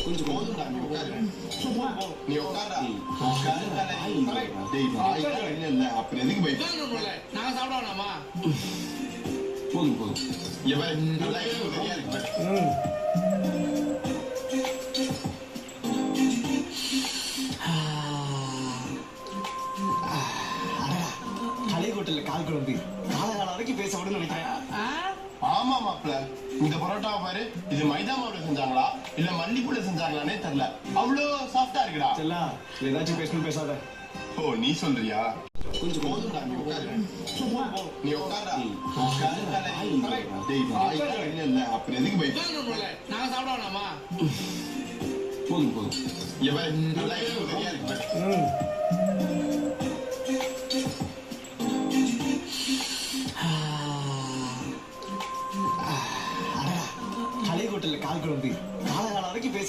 கொஞ்சம் போதும்டா நீ உட்காரு நீ உட்காரா டேய் வாய் இல்ல அப்புறம் எதுக்கு பை நாங்க சாப்பிட வேணாமா போதும் போதும் எவன் நல்லா சரியா இருக்கு கலை ஹோட்டல்ல கால் குழம்பு காலகாலம் வரைக்கும் பேச விட நினைக்கிறேன். ஆமா மாப்ள இந்த பரோட்டாவை பாரு இது மைதா மாவுல செஞ்சாங்களா இல்ல மல்லிப்பூல செஞ்சாங்களானே தெரியல அவ்வளவு சாஃப்டா இருக்குடா செல்லா ஏதாச்சும் பேசணும் பேசாத. ஓ நீ சொல்றியா கொஞ்சம் போதும்டா நீ உட்காரு நீ உட்காரா டேய் வாய் இல்ல அப்புறம் எதுக்கு பை நாங்க சாப்பிட வேணாமா போதும் போதும் எவன் நல்லா சரியா இருக்கு